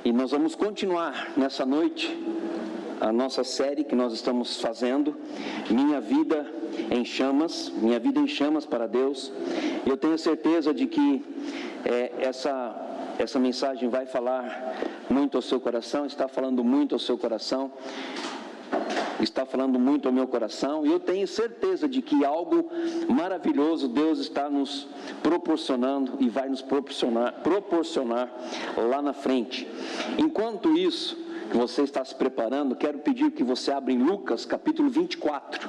E nós vamos continuar nessa noite a nossa série que nós estamos fazendo, Minha Vida em Chamas, Minha Vida em Chamas para Deus. Eu tenho certeza de que essa mensagem vai falar muito ao seu coração, está falando muito ao seu coração, está falando muito ao meu coração, e eu tenho certeza de que algo maravilhoso Deus está nos proporcionando e vai nos proporcionar lá na frente. Enquanto isso, que você está se preparando, quero pedir que você abra em Lucas capítulo 24,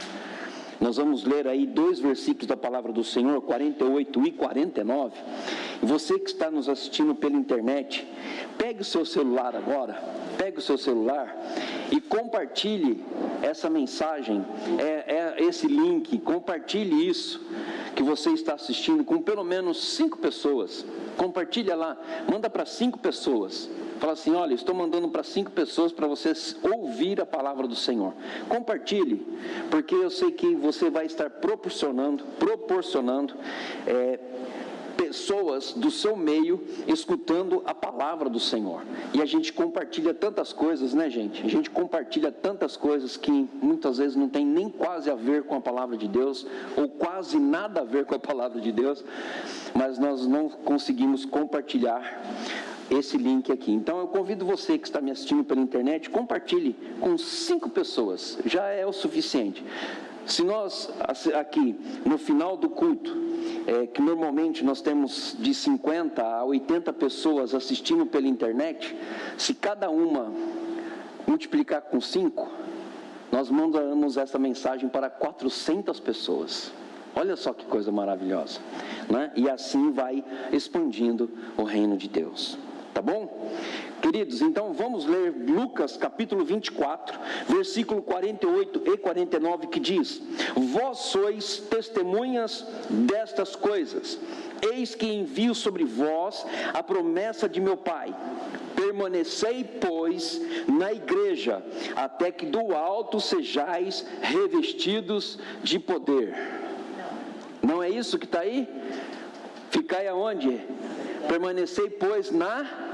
nós vamos ler aí 2 versículos da palavra do Senhor, 48 e 49, e você que está nos assistindo pela internet, pegue o seu celular agora, pegue o seu celular e compartilhe essa mensagem, esse link, compartilhe isso que você está assistindo com pelo menos 5 pessoas, compartilha lá, manda para 5 pessoas, fala assim, olha, estou mandando para 5 pessoas para vocês ouvir a palavra do Senhor. Compartilhe, porque eu sei que você vai estar proporcionando pessoas do seu meio escutando a palavra do Senhor. E a gente compartilha tantas coisas, né, gente? A gente compartilha tantas coisas que muitas vezes não tem nem quase a ver com a palavra de Deus, ou quase nada a ver com a palavra de Deus, mas nós não conseguimos compartilhar esse link aqui. Então eu convido você que está me assistindo pela internet, compartilhe com 5 pessoas, já é o suficiente. Se nós aqui no final do culto, que normalmente nós temos de 50 a 80 pessoas assistindo pela internet, se cada uma multiplicar com 5, nós mandamos essa mensagem para 400 pessoas. Olha só que coisa maravilhosa, né? E assim vai expandindo o reino de Deus. Tá bom? Queridos, então vamos ler Lucas capítulo 24, versículo 48 e 49, que diz: Vós sois testemunhas destas coisas, eis que envio sobre vós a promessa de meu Pai. Permanecei, pois, na igreja, até que do alto sejais revestidos de poder. Não é isso que está aí? Ficai aonde? Permanecei, pois, na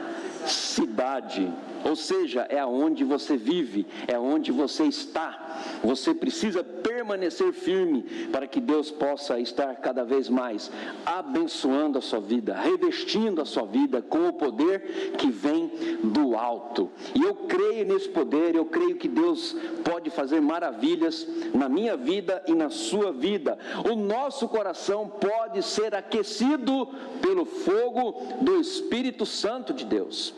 cidade, ou seja, é aonde você vive, é onde você está. Você precisa permanecer firme para que Deus possa estar cada vez mais abençoando a sua vida, revestindo a sua vida com o poder que vem do alto. E eu creio nesse poder, eu creio que Deus pode fazer maravilhas na minha vida e na sua vida. O nosso coração pode ser aquecido pelo fogo do Espírito Santo de Deus.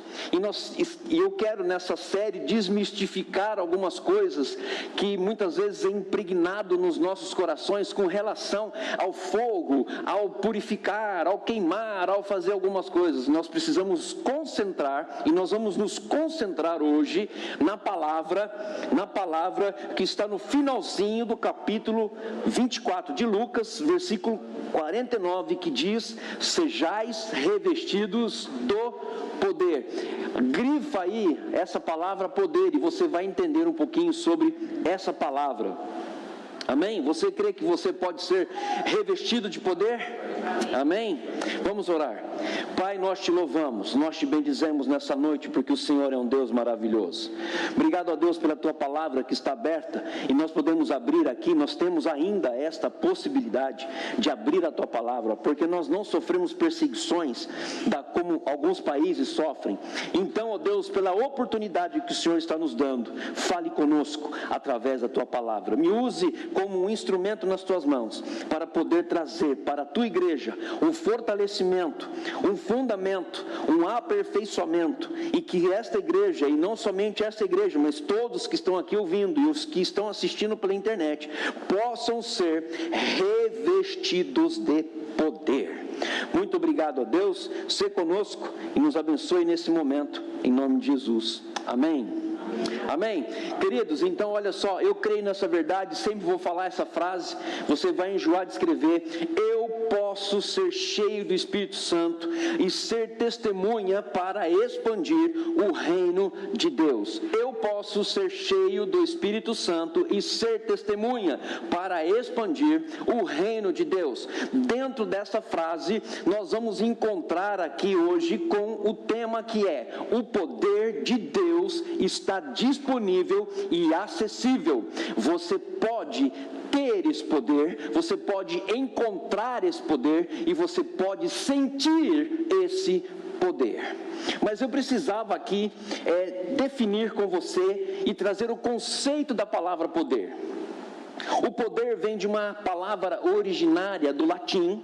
E eu quero nessa série desmistificar algumas coisas que muitas vezes é impregnado nos nossos corações com relação ao fogo, ao purificar, ao queimar, ao fazer algumas coisas. Nós precisamos concentrar, e nós vamos nos concentrar hoje na palavra que está no finalzinho do capítulo 24 de Lucas, versículo 49, que diz: sejais revestidos do poder. Grifa aí essa palavra poder e você vai entender um pouquinho sobre essa palavra. Amém? Você crê que você pode ser revestido de poder? Amém? Vamos orar. Pai, nós te louvamos, nós te bendizemos nessa noite, porque o Senhor é um Deus maravilhoso. Obrigado a Deus pela tua palavra que está aberta, e nós podemos abrir aqui, nós temos ainda esta possibilidade de abrir a tua palavra, porque nós não sofremos perseguições como alguns países sofrem. Então, ó Deus, pela oportunidade que o Senhor está nos dando, fale conosco através da tua palavra. Me use como um instrumento nas tuas mãos, para poder trazer para a tua igreja um fortalecimento, um fundamento, um aperfeiçoamento, e que esta igreja, e não somente esta igreja, mas todos que estão aqui ouvindo e os que estão assistindo pela internet, possam ser revestidos de poder. Muito obrigado a Deus, ser conosco e nos abençoe nesse momento, em nome de Jesus. Amém. Amém? Queridos, então olha só, eu creio nessa verdade, sempre vou falar essa frase, você vai enjoar de escrever: eu posso posso ser cheio do Espírito Santo e ser testemunha para expandir o reino de Deus. Eu posso ser cheio do Espírito Santo e ser testemunha para expandir o reino de Deus. Dentro dessa frase, nós vamos encontrar aqui hoje com o tema que é: o poder de Deus está disponível e acessível. Você pode ter esse poder, você pode encontrar esse poder e você pode sentir esse poder. Mas eu precisava aqui definir com você e trazer o conceito da palavra poder. O poder vem de uma palavra originária do latim,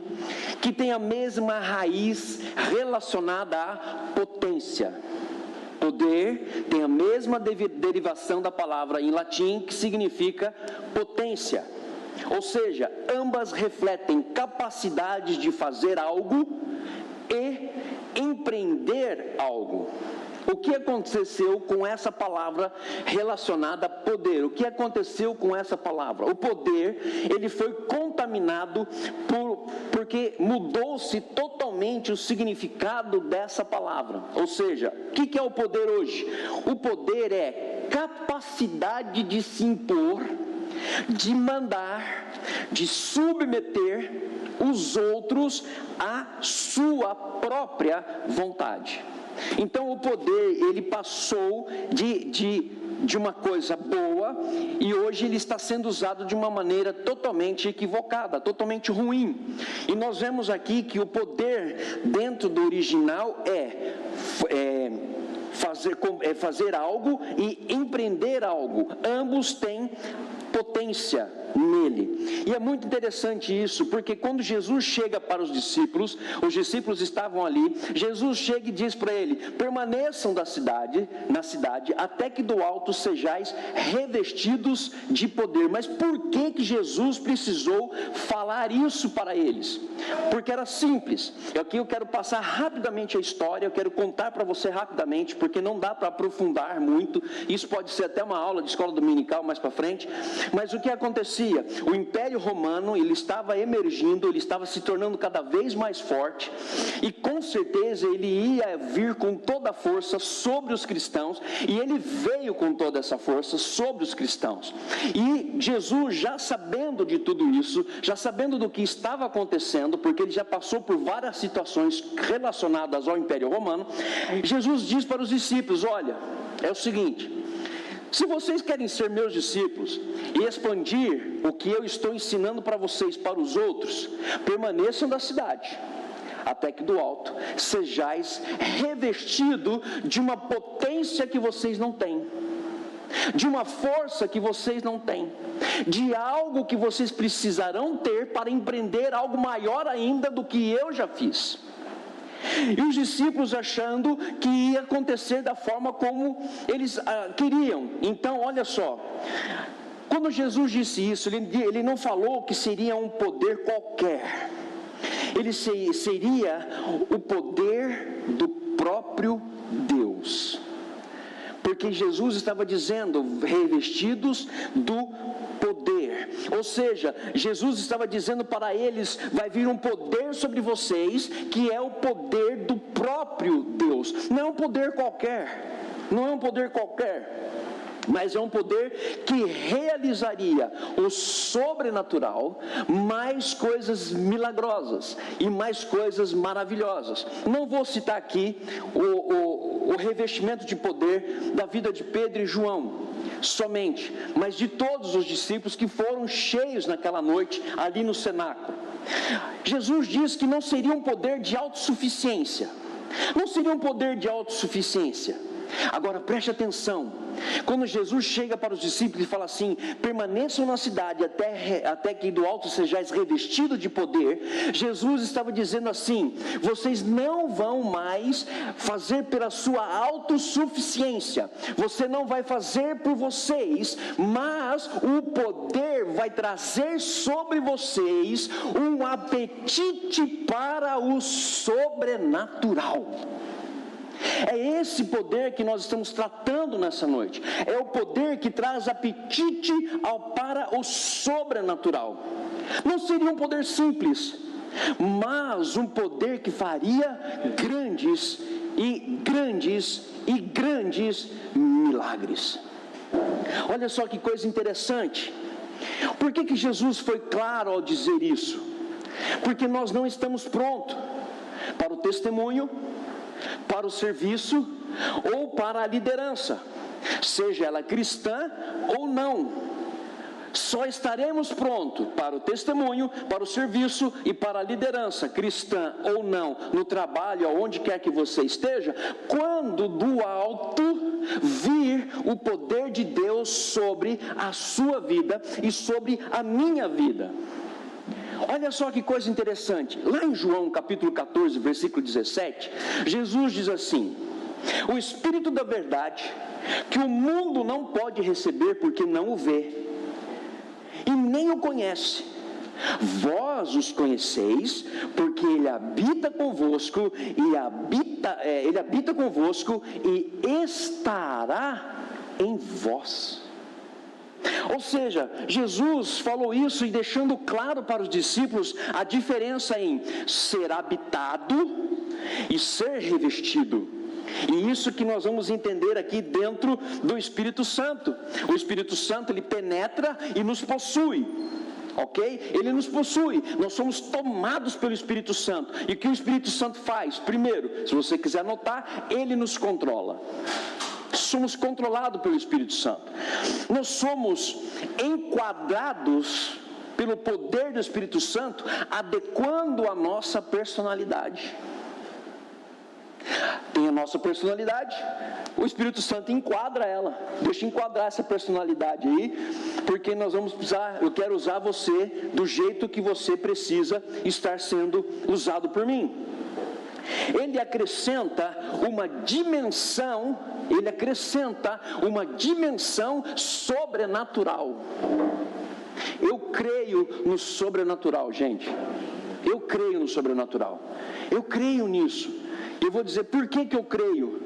que tem a mesma raiz relacionada à potência. Poder tem a mesma derivação da palavra em latim, que significa potência. Ou seja, ambas refletem capacidades de fazer algo e empreender algo. O que aconteceu com essa palavra relacionada a poder? O que aconteceu com essa palavra? O poder, ele foi contaminado porque mudou-se totalmente o significado dessa palavra. Ou seja, o que é o poder hoje? O poder é capacidade de se impor, de mandar, de submeter os outros à sua própria vontade. Então o poder, ele passou de uma coisa boa e hoje ele está sendo usado de uma maneira totalmente equivocada, totalmente ruim. E nós vemos aqui que o poder dentro do original é fazer algo e empreender algo. Ambos têm potência nele. E é muito interessante isso, porque quando Jesus chega para os discípulos estavam ali, Jesus chega e diz para ele: permaneçam na cidade, até que do alto sejais revestidos de poder. Mas por que Jesus precisou falar isso para eles? Porque era simples. Aqui eu quero passar rapidamente a história, eu quero contar para você rapidamente, porque não dá para aprofundar muito, isso pode ser até uma aula de escola dominical mais para frente. Mas o que acontecia? O Império Romano, ele estava emergindo, ele estava se tornando cada vez mais forte, e com certeza ele ia vir com toda a força sobre os cristãos, e ele veio com toda essa força sobre os cristãos. E Jesus, já sabendo de tudo isso, já sabendo do que estava acontecendo, porque ele já passou por várias situações relacionadas ao Império Romano, Jesus diz para os discípulos: olha, é o seguinte, se vocês querem ser meus discípulos e expandir o que eu estou ensinando para vocês para os outros, permaneçam na cidade, até que do alto sejais revestido de uma potência que vocês não têm, de uma força que vocês não têm, de algo que vocês precisarão ter para empreender algo maior ainda do que eu já fiz. E os discípulos achando que ia acontecer da forma como eles queriam. Então, olha só, quando Jesus disse isso, ele não falou que seria um poder qualquer. Ele seria o poder do próprio Deus. Porque Jesus estava dizendo, revestidos do poder. Ou seja, Jesus estava dizendo para eles: vai vir um poder sobre vocês, que é o poder do próprio Deus. Não é um poder qualquer, não é um poder qualquer, mas é um poder que realizaria o sobrenatural, mais coisas milagrosas e mais coisas maravilhosas. Não vou citar aqui o revestimento de poder da vida de Pedro e João somente, mas de todos os discípulos que foram cheios naquela noite ali no cenáculo. Jesus diz que não seria um poder de autossuficiência, não seria um poder de autossuficiência. Agora preste atenção, quando Jesus chega para os discípulos e fala assim: permaneçam na cidade até que do alto sejais revestidos de poder, Jesus estava dizendo assim: vocês não vão mais fazer pela sua autossuficiência, você não vai fazer por vocês, mas o poder vai trazer sobre vocês um apetite para o sobrenatural. É esse poder que nós estamos tratando nessa noite. É o poder que traz apetite para o sobrenatural. Não seria um poder simples, mas um poder que faria grandes milagres. Olha só que coisa interessante. Por que Jesus foi claro ao dizer isso? Porque nós não estamos prontos para o testemunho, para o serviço ou para a liderança, seja ela cristã ou não. Só estaremos prontos para o testemunho, para o serviço e para a liderança, cristã ou não, no trabalho, aonde quer que você esteja, quando do alto vir o poder de Deus sobre a sua vida e sobre a minha vida. Olha só que coisa interessante, lá em João capítulo 14, versículo 17, Jesus diz assim: o Espírito da verdade, que o mundo não pode receber porque não o vê, e nem o conhece. Vós os conheceis, porque Ele habita convosco Ele habita convosco e estará em vós. Ou seja, Jesus falou isso e deixando claro para os discípulos a diferença em ser habitado e ser revestido. E isso que nós vamos entender aqui dentro do Espírito Santo. O Espírito Santo, ele penetra e nos possui, ok? Ele nos possui, nós somos tomados pelo Espírito Santo. E o que o Espírito Santo faz? Primeiro, se você quiser anotar, ele nos controla. Somos controlados pelo Espírito Santo. Nós somos enquadrados pelo poder do Espírito Santo, adequando a nossa personalidade. Tem a nossa personalidade, o Espírito Santo enquadra ela. Deixa eu enquadrar essa personalidade aí, porque nós vamos precisar, eu quero usar você do jeito que você precisa estar sendo usado por mim. Ele acrescenta uma dimensão sobrenatural. Eu creio no sobrenatural, gente. Eu creio no sobrenatural. Eu creio nisso. Eu vou dizer por que eu creio.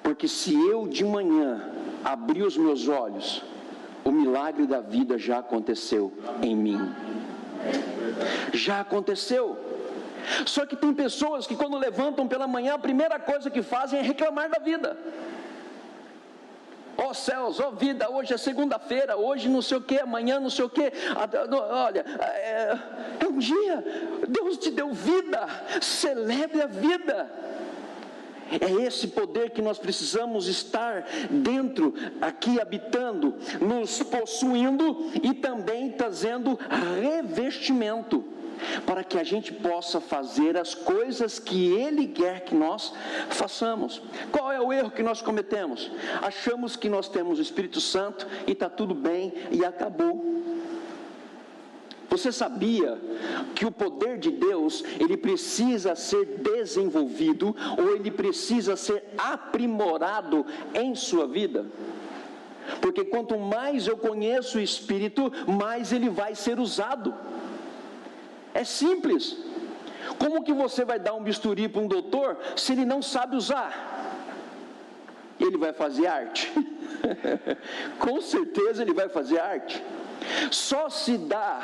Porque se eu de manhã abrir os meus olhos, o milagre da vida já aconteceu em mim. Já aconteceu. Só que tem pessoas que quando levantam pela manhã, a primeira coisa que fazem é reclamar da vida. Ó céus, ó vida, hoje é segunda-feira, hoje não sei o que, amanhã não sei o que. Olha, é um dia, Deus te deu vida, celebre a vida. É esse poder que nós precisamos estar dentro, aqui habitando, nos possuindo e também trazendo revestimento, para que a gente possa fazer as coisas que Ele quer que nós façamos. Qual é o erro que nós cometemos? Achamos que nós temos o Espírito Santo e está tudo bem e acabou. Você sabia que o poder de Deus, ele precisa ser desenvolvido, ou ele precisa ser aprimorado em sua vida? Porque quanto mais eu conheço o Espírito, mais ele vai ser usado. É simples. Como que você vai dar um bisturi para um doutor se ele não sabe usar? Ele vai fazer arte? Com certeza ele vai fazer arte. Só se dá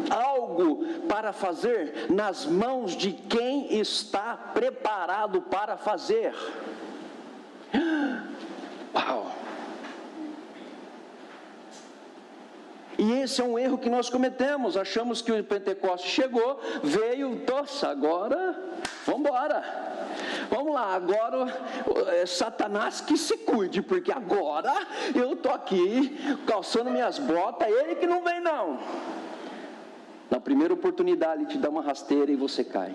algo para fazer nas mãos de quem está preparado para fazer. Uau! E esse é um erro que nós cometemos. Achamos que o Pentecoste chegou, veio, nossa, agora vamos embora. Vamos lá, agora Satanás que se cuide, porque agora eu estou aqui calçando minhas botas, ele que não vem não. Na primeira oportunidade ele te dá uma rasteira e você cai.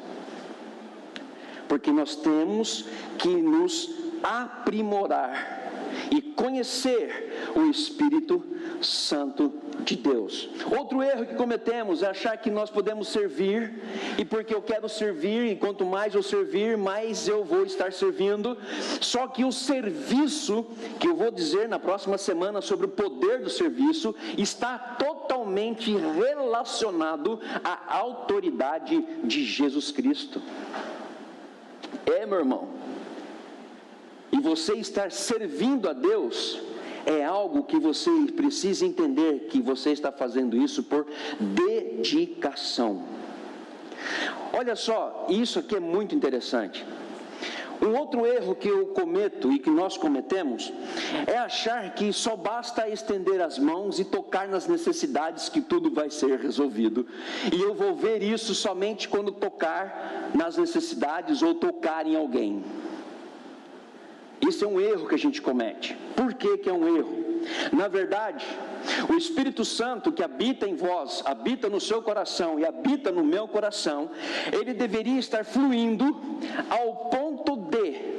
Porque nós temos que nos aprimorar e conhecer o Espírito Santo de Deus. Outro erro que cometemos é achar que nós podemos servir, e porque eu quero servir, e quanto mais eu servir, mais eu vou estar servindo. Só que o serviço, que eu vou dizer na próxima semana sobre o poder do serviço, está totalmente relacionado à autoridade de Jesus Cristo. Meu irmão, e você estar servindo a Deus é algo que você precisa entender, que você está fazendo isso por dedicação. Olha só, isso aqui é muito interessante. Um outro erro que eu cometo e que nós cometemos é achar que só basta estender as mãos e tocar nas necessidades que tudo vai ser resolvido. E eu vou ver isso somente quando tocar nas necessidades ou tocar em alguém. Isso é um erro que a gente comete. Por que que é um erro? Na verdade, o Espírito Santo que habita em vós, habita no seu coração e habita no meu coração, ele deveria estar fluindo ao ponto de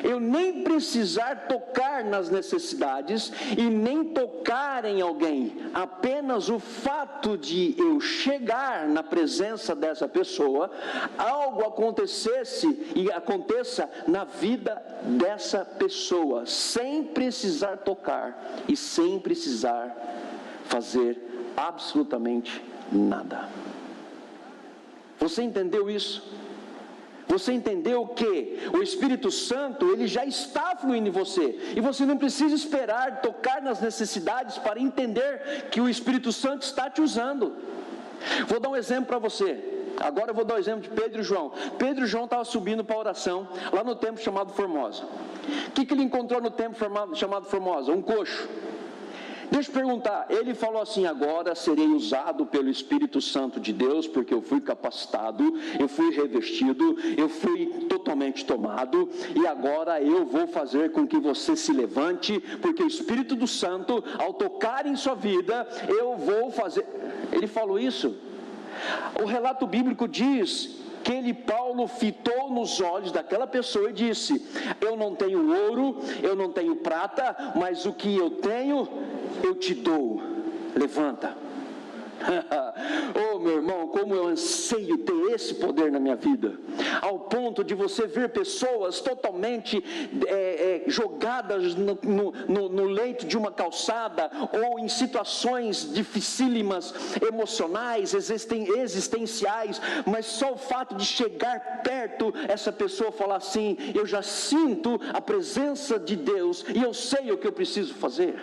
eu nem precisar tocar nas necessidades e nem tocar em alguém. Apenas o fato de eu chegar na presença dessa pessoa, algo acontecesse e aconteça na vida dessa pessoa, sem precisar tocar e sem precisar fazer absolutamente nada. Você entendeu isso? Você entendeu que o Espírito Santo, ele já está fluindo em você, e você não precisa esperar tocar nas necessidades para entender que o Espírito Santo está te usando. Vou dar um exemplo para você. Agora eu vou dar o exemplo de Pedro e João. Pedro e João estavam subindo para a oração, lá no templo chamado Formosa. O que ele encontrou no templo chamado Formosa? Um coxo. Deixa eu perguntar, ele falou assim: agora serei usado pelo Espírito Santo de Deus, porque eu fui capacitado, eu fui revestido, eu fui totalmente tomado, e agora eu vou fazer com que você se levante, porque o Espírito do Santo, ao tocar em sua vida, eu vou fazer. Ele falou isso? O relato bíblico diz que Paulo fitou nos olhos daquela pessoa e disse: eu não tenho ouro, eu não tenho prata, mas o que eu tenho, eu te dou, levanta. Oh, meu irmão, como eu anseio ter esse poder na minha vida, ao ponto de você ver pessoas totalmente jogadas no leito de uma calçada, ou em situações dificílimas, emocionais, existenciais, mas só o fato de chegar perto, essa pessoa falar assim: eu já sinto a presença de Deus, e eu sei o que eu preciso fazer.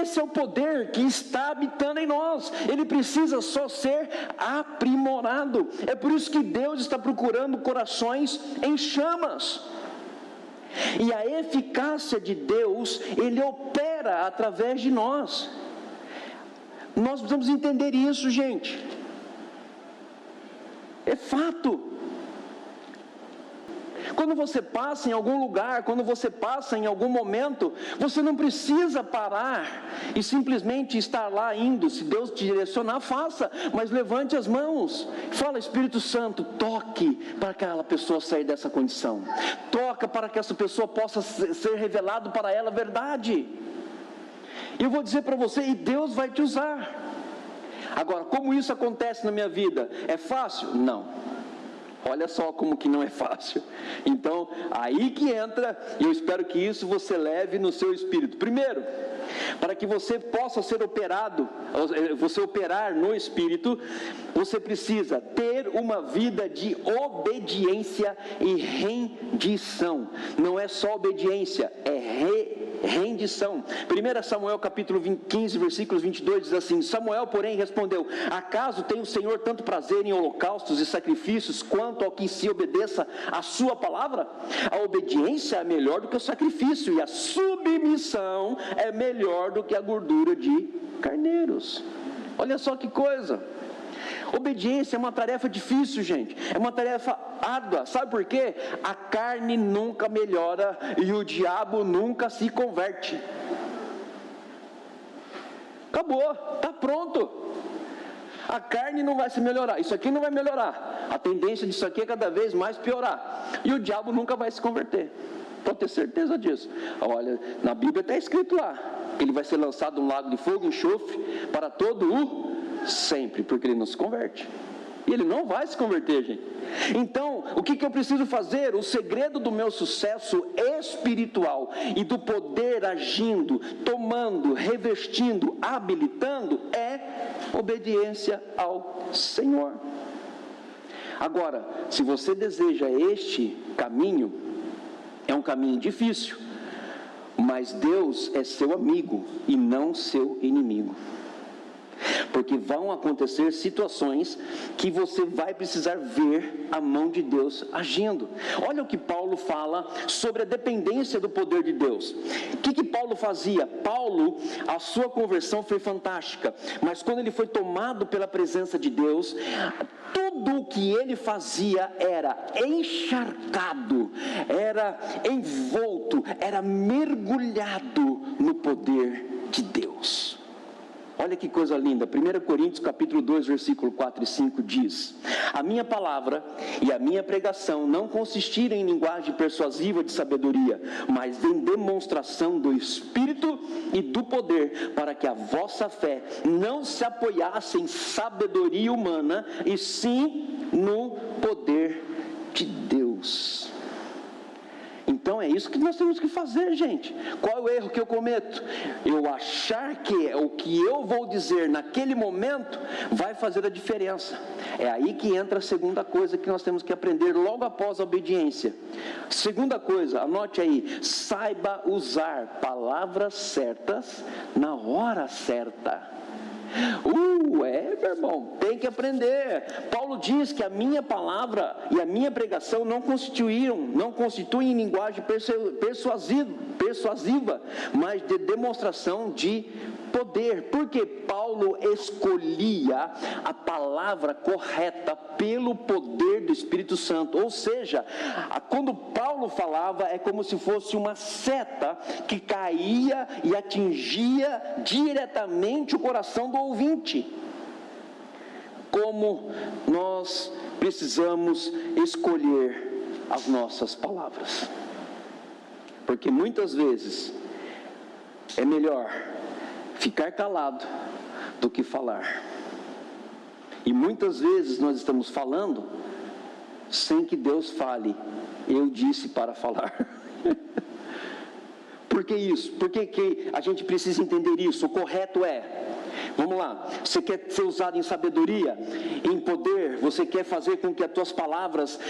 Esse é o poder que está habitando em nós. Ele precisa só ser aprimorado. É por isso que Deus está procurando corações em chamas. E a eficácia de Deus, Ele opera através de nós. Nós precisamos entender isso, gente. É fato. Quando você passa em algum lugar, quando você passa em algum momento, você não precisa parar e simplesmente estar lá indo. Se Deus te direcionar, faça, mas levante as mãos. Fala: Espírito Santo, toque para que aquela pessoa saia dessa condição. Toca para que essa pessoa possa ser revelado para ela a verdade. E eu vou dizer para você, e Deus vai te usar. Agora, como isso acontece na minha vida? É fácil? Não. Olha só como que não é fácil. Então, aí que entra, e eu espero que isso você leve no seu espírito. Primeiro, para que você possa ser operado, você operar no espírito, você precisa ter uma vida de obediência e rendição. Não é só obediência, é rendição. 1 Samuel capítulo 15, versículos 22 diz assim: Samuel, porém, respondeu: acaso tem o Senhor tanto prazer em holocaustos e sacrifícios, quanto ao que se obedeça a sua palavra? A obediência é melhor do que o sacrifício, e a submissão é melhor do que a gordura de carneiros. Olha só que coisa. Obediência é uma tarefa difícil, gente. É uma tarefa árdua. Sabe por quê? A carne nunca melhora e o diabo nunca se converte. Acabou, está pronto. A carne não vai se melhorar. Isso aqui não vai melhorar. A tendência disso aqui é cada vez mais piorar. E o diabo nunca vai se converter. Pode ter certeza disso. Olha, na Bíblia está escrito lá que ele vai ser lançado num lago de fogo e enxofre para todo o sempre, porque ele não se converte. E ele não vai se converter, gente. Então, o que eu preciso fazer? O segredo do meu sucesso espiritual e do poder agindo, tomando, revestindo, habilitando, é obediência ao Senhor. Agora, se você deseja este caminho, é um caminho difícil, mas Deus é seu amigo e não seu inimigo. Porque vão acontecer situações que você vai precisar ver a mão de Deus agindo. Olha o que Paulo fala sobre a dependência do poder de Deus. O que Paulo fazia? Paulo, a sua conversão foi fantástica, mas quando ele foi tomado pela presença de Deus, tudo o que ele fazia era encharcado, era envolto, era mergulhado no poder de Deus. Olha que coisa linda, 1 Coríntios capítulo 2, versículo 4 e 5 diz: a minha palavra e a minha pregação não consistiram em linguagem persuasiva de sabedoria, mas em demonstração do Espírito e do poder, para que a vossa fé não se apoiasse em sabedoria humana, e sim no poder de Deus. Então é isso que nós temos que fazer, gente. Qual é o erro que eu cometo? Eu achar que o que eu vou dizer naquele momento vai fazer a diferença. É aí que entra a segunda coisa que nós temos que aprender logo após a obediência. Segunda coisa, anote aí: saiba usar palavras certas na hora certa. Meu irmão, tem que aprender. Paulo diz que a minha palavra e a minha pregação não constituem linguagem persuasiva, mas de demonstração de poder, porque Paulo escolhia a palavra correta pelo poder do Espírito Santo. Ou seja, quando Paulo falava, é como se fosse uma seta que caía e atingia diretamente o coração do ouvinte. Como nós precisamos escolher as nossas palavras, porque muitas vezes é melhor ficar calado do que falar. E muitas vezes nós estamos falando sem que Deus fale: eu disse para falar. Por que isso? Por que a gente precisa entender isso? O correto é, vamos lá, você quer ser usado em sabedoria, em poder, você quer fazer com que as tuas palavras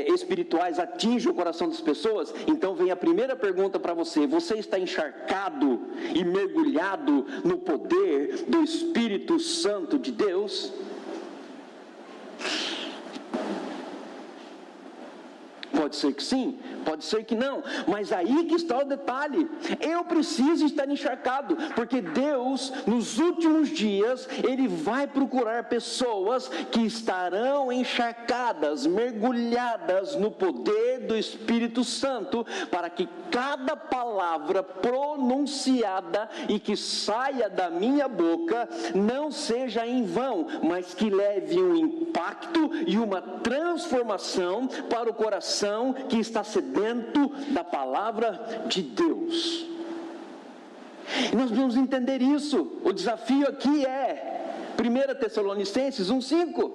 espirituais atinjam o coração das pessoas? Então vem a primeira pergunta para você: você está encharcado e mergulhado no poder do Espírito Santo de Deus? Pode ser que sim, pode ser que não, mas aí que está o detalhe: eu preciso estar encharcado, porque Deus, nos últimos dias, Ele vai procurar pessoas que estarão encharcadas, mergulhadas no poder do Espírito Santo, para que cada palavra pronunciada e que saia da minha boca não seja em vão, mas que leve um impacto e uma transformação para o coração que está sedento da palavra de Deus. E nós devemos entender isso. O desafio aqui é 1 Tessalonicenses 1,5.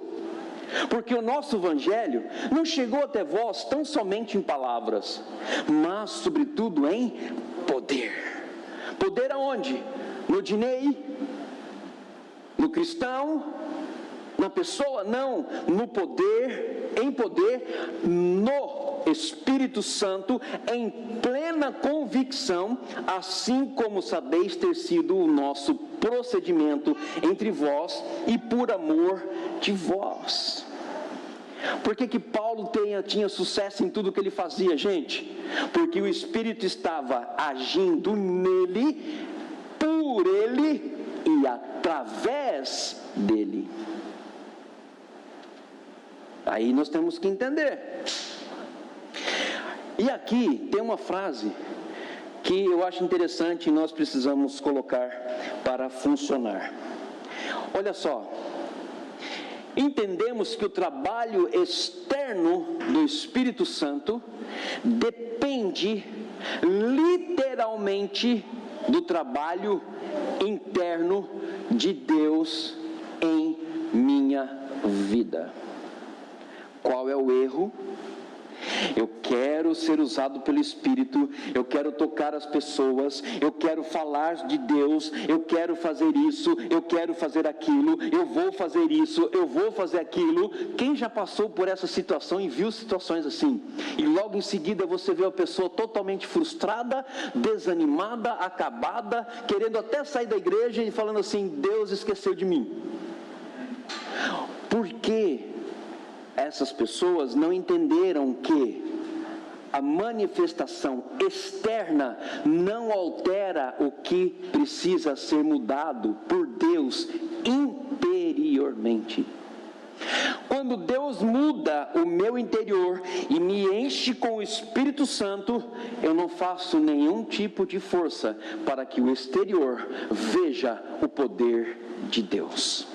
Porque o nosso evangelho não chegou até vós tão somente em palavras, mas sobretudo em poder. Poder aonde? No Dinei? No cristão? Na pessoa? Não, no poder, em poder, no Espírito Santo, em plena convicção, assim como sabeis ter sido o nosso procedimento entre vós e por amor de vós. Por que Paulo tinha sucesso em tudo que ele fazia, gente? Porque o Espírito estava agindo nele, por ele e através dele. Aí nós temos que entender. E aqui tem uma frase que eu acho interessante e nós precisamos colocar para funcionar. Olha só: entendemos que o trabalho externo do Espírito Santo depende literalmente do trabalho interno de Deus em minha vida. Qual é o erro Eu quero ser usado pelo Espírito, eu quero tocar as pessoas, eu quero falar de Deus, eu quero fazer isso, eu quero fazer aquilo, eu vou fazer isso, eu vou fazer aquilo. Quem já passou por essa situação e viu situações assim? E logo em seguida você vê a pessoa totalmente frustrada, desanimada, acabada, querendo até sair da igreja e falando assim: Deus esqueceu de mim. Por quê? Essas pessoas não entenderam que a manifestação externa não altera o que precisa ser mudado por Deus interiormente. Quando Deus muda o meu interior e me enche com o Espírito Santo, eu não faço nenhum tipo de força para que o exterior veja o poder de Deus.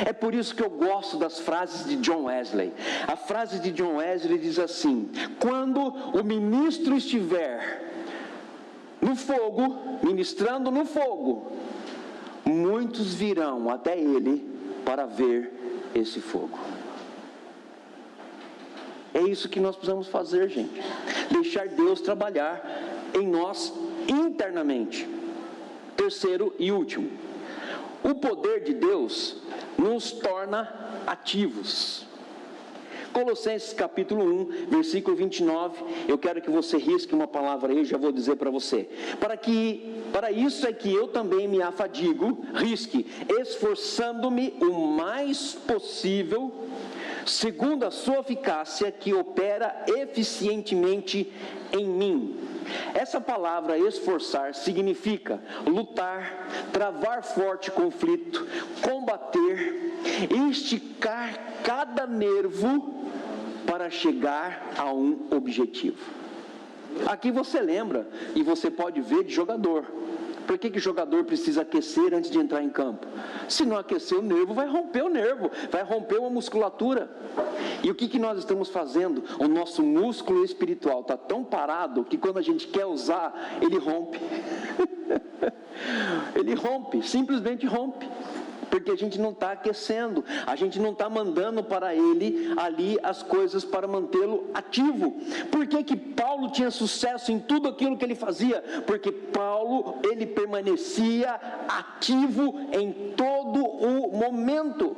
É por isso que eu gosto das frases de John Wesley. A frase de John Wesley diz assim: quando o ministro estiver no fogo, ministrando no fogo, muitos virão até ele para ver esse fogo. É isso que nós precisamos fazer, gente. Deixar Deus trabalhar em nós internamente. Terceiro e último, o poder de Deus nos torna ativos. Colossenses capítulo 1, versículo 29, eu quero que você risque uma palavra aí, já vou dizer para você. Para isso é que eu também me afadigo, risque, esforçando-me o mais possível, segundo a sua eficácia que opera eficientemente em mim. Essa palavra esforçar significa lutar, travar forte conflito, combater, esticar cada nervo para chegar a um objetivo. Aqui você lembra, e você pode ver de jogador. Por que jogador precisa aquecer antes de entrar em campo? Se não aquecer o nervo, vai romper o nervo, vai romper uma musculatura. E o que nós estamos fazendo? O nosso músculo espiritual está tão parado que quando a gente quer usar, ele rompe. Ele rompe, simplesmente rompe. Porque a gente não está aquecendo, a gente não está mandando para ele ali as coisas para mantê-lo ativo. Por que Paulo tinha sucesso em tudo aquilo que ele fazia? Porque Paulo, ele permanecia ativo em todo o momento.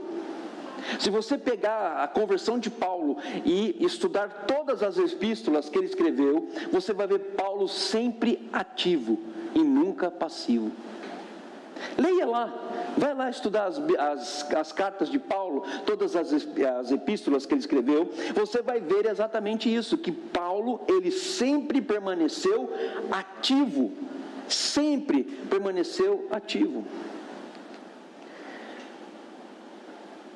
Se você pegar a conversão de Paulo e estudar todas as epístolas que ele escreveu, você vai ver Paulo sempre ativo e nunca passivo. Leia lá, vai lá estudar as cartas de Paulo, todas as epístolas que ele escreveu, você vai ver exatamente isso, que Paulo, ele sempre permaneceu ativo, sempre permaneceu ativo.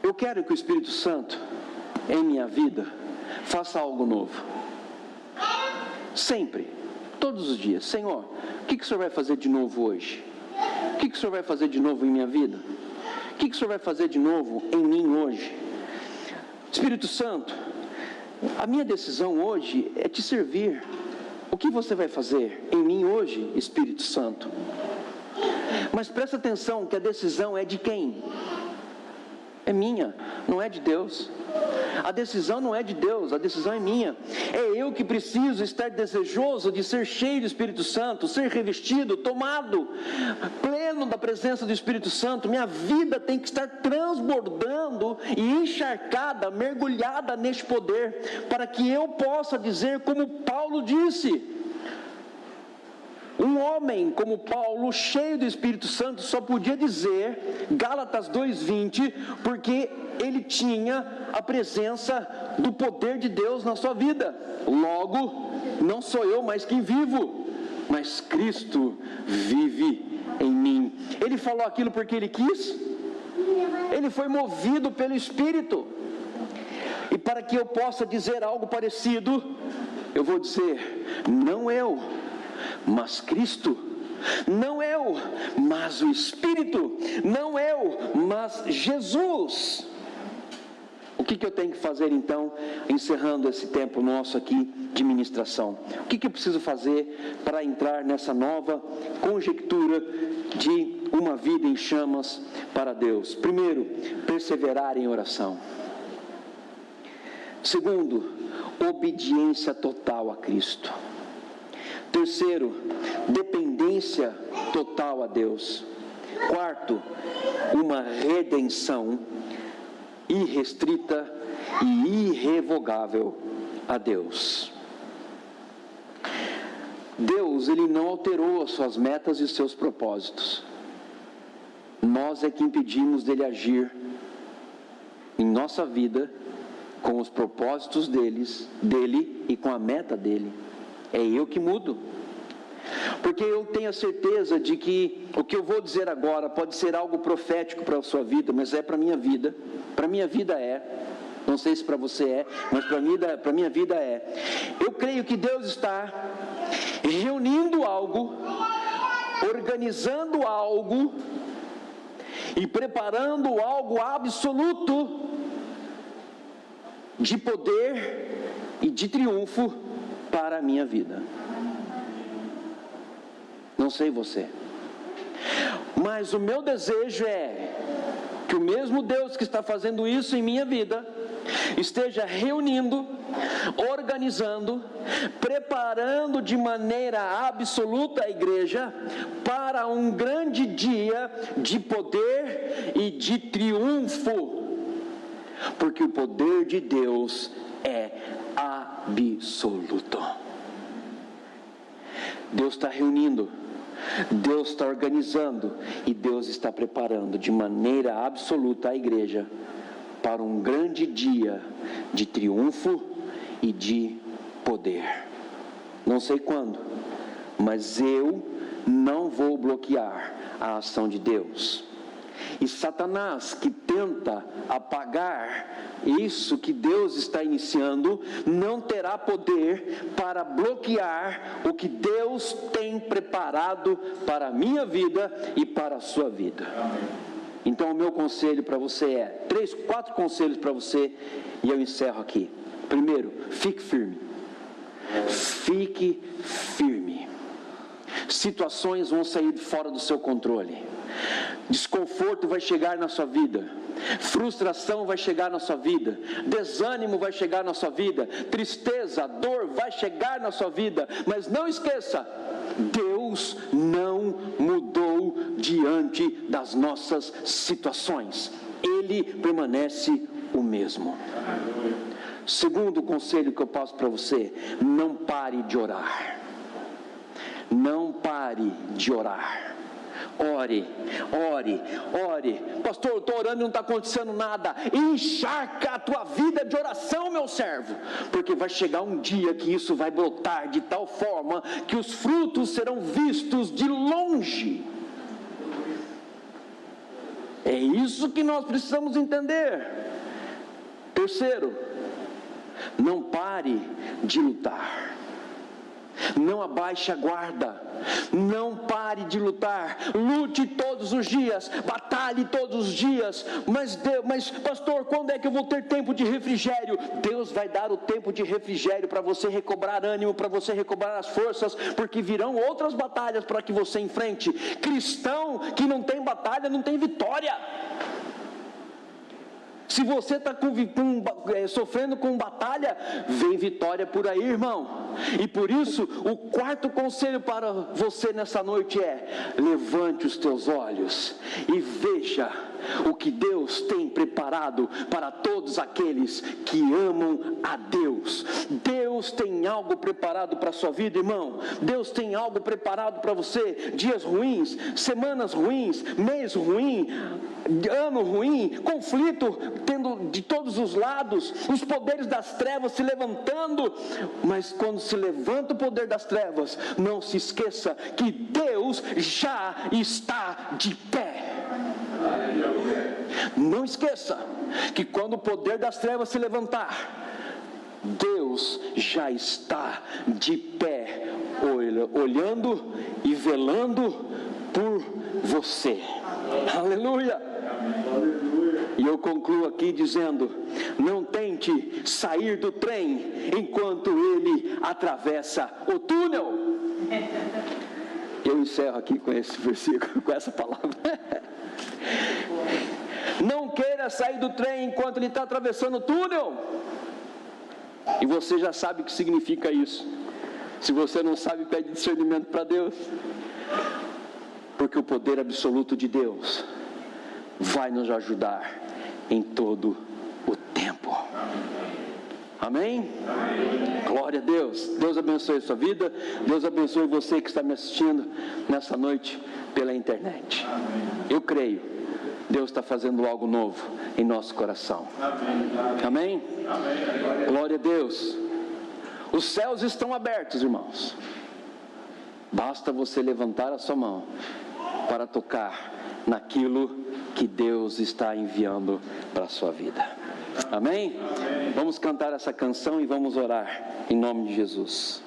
Eu quero que o Espírito Santo, em minha vida, faça algo novo, sempre, todos os dias. Senhor, o que o Senhor vai fazer de novo hoje? O que o Senhor vai fazer de novo em minha vida? O que o Senhor vai fazer de novo em mim hoje? Espírito Santo, a minha decisão hoje é te servir. O que você vai fazer em mim hoje, Espírito Santo? Mas presta atenção que a decisão é de quem? É minha, não é de Deus. A decisão não é de Deus, a decisão é minha. É eu que preciso estar desejoso de ser cheio do Espírito Santo, ser revestido, tomado, pleno da presença do Espírito Santo. Minha vida tem que estar transbordando e encharcada, mergulhada neste poder, para que eu possa dizer como Paulo disse. Um homem como Paulo, cheio do Espírito Santo, só podia dizer Gálatas 2:20, porque ele tinha a presença do poder de Deus na sua vida. Logo, não sou eu mais quem vivo, mas Cristo vive em mim. Ele falou aquilo porque ele quis? Ele foi movido pelo Espírito. E para que eu possa dizer algo parecido, eu vou dizer, não eu, mas Cristo, não eu, mas o Espírito, não eu, mas Jesus. O que eu tenho que fazer então, encerrando esse tempo nosso aqui de ministração? O que eu preciso fazer para entrar nessa nova conjectura de uma vida em chamas para Deus? Primeiro, perseverar em oração. Segundo, obediência total a Cristo. Terceiro, dependência total a Deus. Quarto, uma redenção irrestrita e irrevogável a Deus. Deus, Ele não alterou as suas metas e os seus propósitos. Nós é que impedimos dele agir em nossa vida com os propósitos dele e com a meta dele. É eu que mudo. Porque eu tenho a certeza de que o que eu vou dizer agora pode ser algo profético para a sua vida, mas é para a minha vida. Para a minha vida é. Não sei se para você é, mas para a minha vida é. Eu creio que Deus está reunindo algo, organizando algo e preparando algo absoluto de poder e de triunfo para a minha vida. Não sei você, mas o meu desejo é que o mesmo Deus que está fazendo isso em minha vida esteja reunindo, organizando, preparando de maneira absoluta a igreja para um grande dia de poder e de triunfo, porque o poder de Deus é absoluto. Deus está reunindo, Deus está organizando e Deus está preparando de maneira absoluta a igreja para um grande dia de triunfo e de poder. Não sei quando, mas eu não vou bloquear a ação de Deus. E Satanás, que tenta apagar isso que Deus está iniciando, não terá poder para bloquear o que Deus tem preparado para a minha vida e para a sua vida. Então o meu conselho para você é, 4 conselhos para você, e eu encerro aqui. Primeiro, fique firme. Fique firme. Situações vão sair de fora do seu controle. Desconforto vai chegar na sua vida. Frustração vai chegar na sua vida. Desânimo vai chegar na sua vida. Tristeza, dor vai chegar na sua vida. Mas não esqueça, Deus não mudou diante das nossas situações. Ele permanece o mesmo. Segundo conselho que eu passo para você: não pare de orar. Não pare de orar. Ore, ore, ore. Pastor, eu estou orando e não está acontecendo nada. Encharca a tua vida de oração, meu servo, porque vai chegar um dia que isso vai brotar de tal forma que os frutos serão vistos de longe. É isso que nós precisamos entender. Terceiro, não pare de lutar. Não abaixe a guarda, não pare de lutar, lute todos os dias, batalhe todos os dias. Mas pastor, quando é que eu vou ter tempo de refrigério? Deus vai dar o tempo de refrigério para você recobrar ânimo, para você recobrar as forças, porque virão outras batalhas para que você enfrente. Cristão que não tem batalha, não tem vitória. Se você está sofrendo com batalha, vem vitória por aí, irmão. E por isso, o 4º conselho para você nessa noite é: levante os teus olhos e veja o que Deus tem preparado para todos aqueles que amam a Deus. Deus tem algo preparado para a sua vida, irmão. Deus tem algo preparado para você. Dias ruins, semanas ruins, mês ruim, ano ruim, conflito tendo de todos os lados, os poderes das trevas se levantando. Mas quando se levanta o poder das trevas, não se esqueça que Deus já está de pé. Não esqueça que quando o poder das trevas se levantar, Deus já está de pé, olhando e velando por você. Aleluia! E eu concluo aqui dizendo: não tente sair do trem enquanto ele atravessa o túnel. Eu encerro aqui com esse versículo, com essa palavra. Não queira sair do trem enquanto ele está atravessando o túnel. E você já sabe o que significa isso. Se você não sabe, pede discernimento para Deus. Porque o poder absoluto de Deus vai nos ajudar em todo o tempo. Amém? Amém? Glória a Deus. Deus abençoe a sua vida. Deus abençoe você que está me assistindo nessa noite pela internet. Amém. Eu creio. Deus está fazendo algo novo em nosso coração. Amém? Amém? Amém. Glória a Deus. Os céus estão abertos, irmãos. Basta você levantar a sua mão para tocar naquilo que Deus está enviando para a sua vida. Amém? Amém? Vamos cantar essa canção e vamos orar em nome de Jesus.